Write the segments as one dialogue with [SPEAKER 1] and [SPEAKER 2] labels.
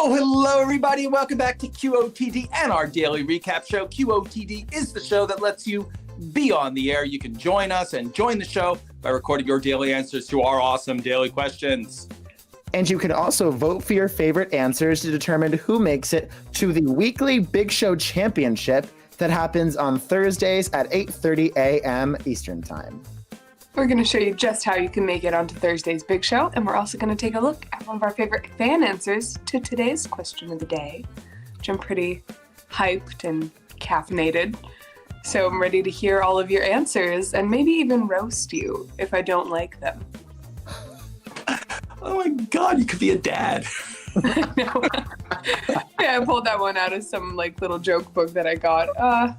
[SPEAKER 1] Oh, hello, everybody, and welcome back to QOTD and our daily recap show. QOTD is the show that lets you be on the air. You can join us and join the show by recording your daily answers to our awesome daily questions.
[SPEAKER 2] And you can also vote for your favorite answers to determine who makes it to the weekly Big Show Championship that happens on Thursdays at 8:30 a.m. Eastern Time.
[SPEAKER 3] We're going to show you just how you can make it onto Thursday's Big Show, and we're also going to take a look at one of our favorite fan answers to today's question of the day, which I'm pretty hyped and caffeinated. So I'm ready to hear all of your answers and maybe even roast you if I don't like them.
[SPEAKER 1] Oh my God, you could be a dad.
[SPEAKER 3] I know. Yeah, I pulled that one out of some little joke book that I got.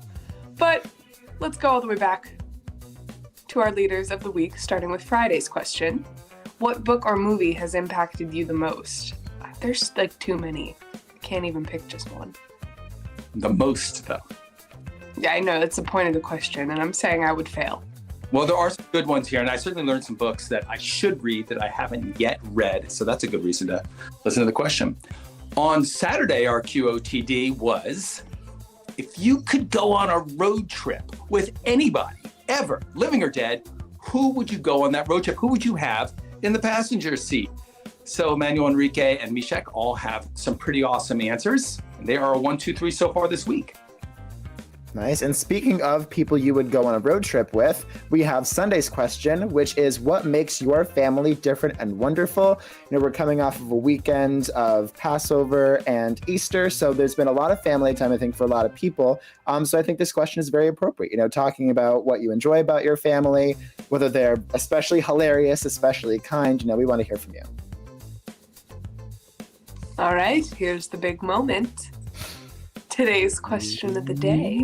[SPEAKER 3] But let's go all the way back to our leaders of the week, starting with Friday's question. What book or movie has impacted you the most? There's too many. I can't even pick just one.
[SPEAKER 1] The most, though.
[SPEAKER 3] Yeah, I know. That's the point of the question, and I'm saying I would fail.
[SPEAKER 1] Well, there are some good ones here, and I certainly learned some books that I should read that I haven't yet read, so that's a good reason to listen to the question. On Saturday, our QOTD was, if you could go on a road trip with anybody, ever, living or dead, who would you go on that road trip? Who would you have in the passenger seat? So Emmanuel, Enrique, and Mishek all have some pretty awesome answers. And they are a 1, 2, 3 so far this week.
[SPEAKER 2] Nice. And speaking of people you would go on a road trip with, we have Sunday's question, which is what makes your family different and wonderful? We're coming off of a weekend of Passover and Easter, so there's been a lot of family time, I think, for a lot of people. So I think this question is very appropriate, talking about what you enjoy about your family, whether they're especially hilarious, especially kind, we want to hear from you.
[SPEAKER 3] All right, here's the big moment. Today's question of the day.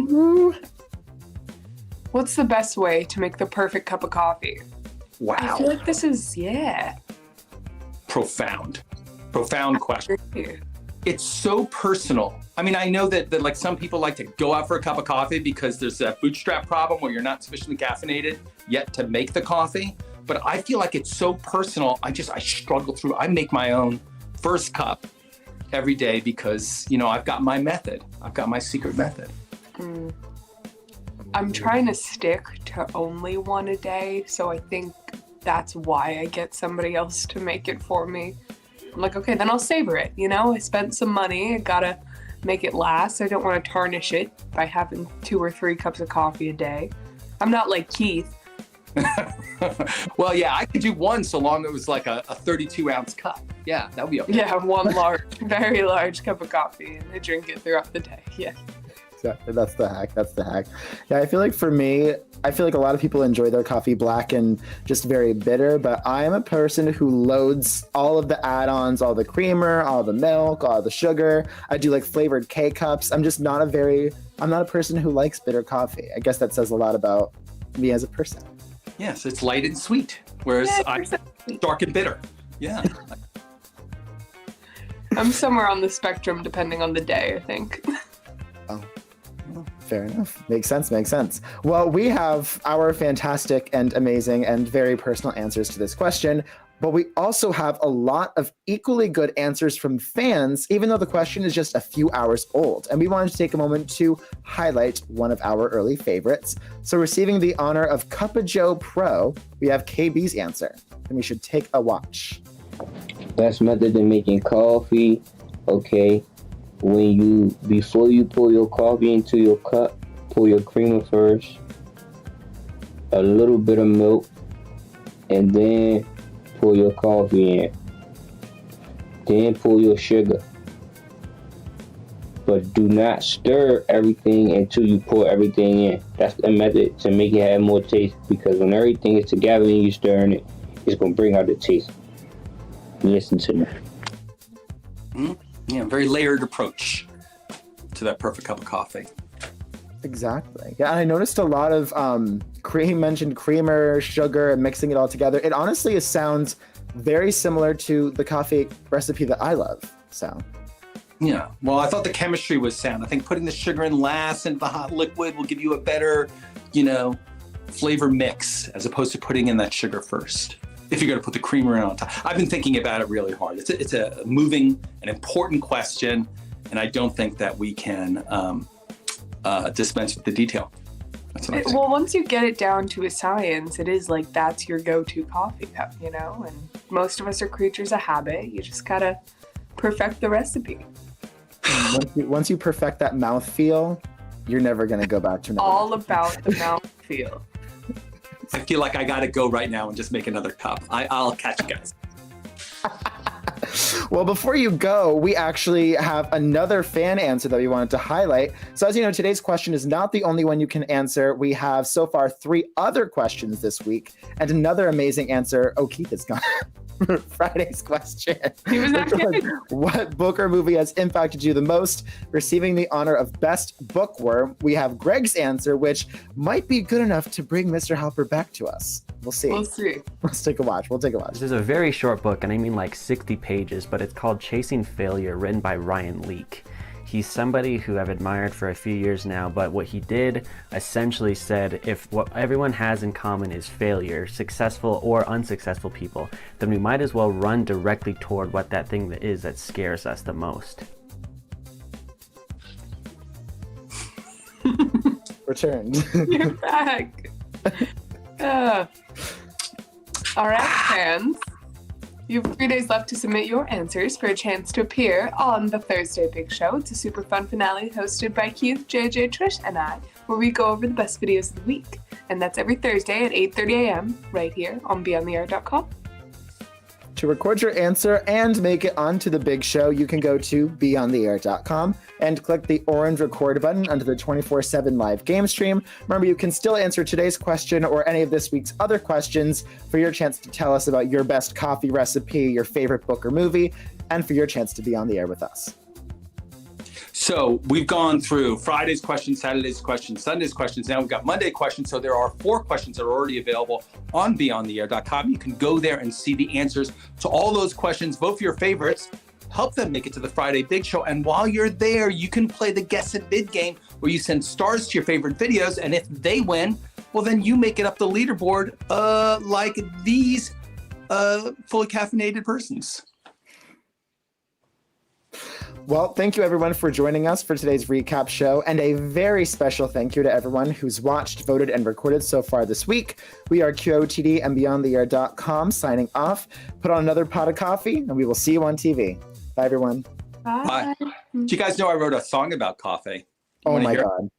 [SPEAKER 3] What's the best way to make the perfect cup of coffee?
[SPEAKER 1] Wow.
[SPEAKER 3] I feel like this is,
[SPEAKER 1] Profound question. It's so personal. I mean, I know that some people like to go out for a cup of coffee because there's that bootstrap problem where you're not sufficiently caffeinated yet to make the coffee. But I feel like it's so personal. I struggle through. I make my own first cup every day because, I've got my method. I've got my secret method.
[SPEAKER 3] I'm trying to stick to only one a day, so I think that's why I get somebody else to make it for me. I'm like, okay, then I'll savor it, I spent some money, I gotta make it last. I don't want to tarnish it by having 2 or 3 cups of coffee a day. I'm not like Keith.
[SPEAKER 1] Well, yeah, I could do one so long it was like a 32-ounce cup. Yeah, that would be okay.
[SPEAKER 3] Yeah, one large, very large cup of coffee, and I drink it throughout the day. Yeah.
[SPEAKER 2] Exactly. That's the hack. Yeah, I feel like for me, a lot of people enjoy their coffee black and just very bitter, but I am a person who loads all of the add-ons, all the creamer, all the milk, all the sugar. I do flavored K-cups. I'm not a person who likes bitter coffee. I guess that says a lot about me as a person.
[SPEAKER 1] Yes, it's light and sweet, whereas I'm dark and bitter. Yeah.
[SPEAKER 3] I'm somewhere on the spectrum depending on the day, I think.
[SPEAKER 2] Oh, well, fair enough. Makes sense. Well, we have our fantastic and amazing and very personal answers to this question, but we also have a lot of equally good answers from fans, even though the question is just a few hours old. And we wanted to take a moment to highlight one of our early favorites. So receiving the honor of cupofjoe Pro, we have KB's answer, and we should take a watch.
[SPEAKER 4] Best method of making coffee, okay. Before you pour your coffee into your cup, pour your creamer first, a little bit of milk, and then pour your coffee in. Then pour your sugar. But do not stir everything until you pour everything in. That's the method to make it have more taste, because when everything is together and you're stirring it, it's going to bring out the taste. Listen to me.
[SPEAKER 1] Yeah, very layered approach to that perfect cup of coffee.
[SPEAKER 2] Exactly. Yeah, and I noticed a lot of mentioned creamer, sugar, and mixing it all together. It honestly sounds very similar to the coffee recipe that I love. So.
[SPEAKER 1] Yeah. Well, I thought the chemistry was sound. I think putting the sugar in last into the hot liquid will give you a better, flavor mix as opposed to putting in that sugar first. if you're going to put the creamer in on top. I've been thinking about it really hard. It's a moving, an important question, and I don't think that we can dispense with the detail. That's what I think.
[SPEAKER 3] Well, once you get it down to a science, it is like that's your go-to coffee cup, you know? And most of us are creatures of habit. You just gotta perfect the recipe.
[SPEAKER 2] Once you perfect that mouthfeel, you're never going to go back to another.
[SPEAKER 3] All about the mouthfeel.
[SPEAKER 1] I feel like I got to go right now and just make another cup. I'll catch you guys.
[SPEAKER 2] Well, before you go, we actually have another fan answer that we wanted to highlight. So as you know, today's question is not the only one you can answer. We have so far 3 other questions this week and another amazing answer. Oh, Keith is gone. Friday's question.
[SPEAKER 3] He was not kidding.
[SPEAKER 2] What book or movie has impacted you the most? Receiving the honor of best bookworm, we have Greg's answer, which might be good enough to bring Mr. Halper back to us. We'll see.
[SPEAKER 3] We'll see.
[SPEAKER 2] Let's take a watch. We'll take a watch.
[SPEAKER 5] This is a very short book, and I mean like 60 pages, but it's called Chasing Failure, written by Ryan Leake. He's somebody who I've admired for a few years now, but what he did essentially said, if what everyone has in common is failure, successful or unsuccessful people, then we might as well run directly toward what that thing that is that scares us the most.
[SPEAKER 2] Returned.
[SPEAKER 3] You're back. All right, fans. You have 3 days left to submit your answers for a chance to appear on the Thursday Big Show. It's a super fun finale hosted by Keith, JJ, Trish, and I, where we go over the best videos of the week. And that's every Thursday at 8:30 a.m. right here on beyondtheair.com.
[SPEAKER 2] To record your answer and make it onto the big show, you can go to beyondtheair.com and click the orange record button under the 24/7 live game stream. Remember, you can still answer today's question or any of this week's other questions for your chance to tell us about your best coffee recipe, your favorite book or movie, and for your chance to be on the air with us.
[SPEAKER 1] So we've gone through Friday's questions, Saturday's questions, Sunday's questions. Now we've got Monday questions. So there are 4 questions that are already available on beyondtheair.com. You can go there and see the answers to all those questions. Vote for your favorites. Help them make it to the Friday Big Show. And while you're there, you can play the Guess It Bid game where you send stars to your favorite videos. And if they win, well, then you make it up the leaderboard like these fully caffeinated persons.
[SPEAKER 2] Well, thank you everyone for joining us for today's recap show, and a very special thank you to everyone who's watched, voted, and recorded so far this week. We are QOTD and beyondtheair.com signing off. Put on another pot of coffee, and we will see you on TV. Bye, everyone.
[SPEAKER 3] Bye.
[SPEAKER 1] Do you guys know I wrote a song about coffee?
[SPEAKER 2] Oh my God.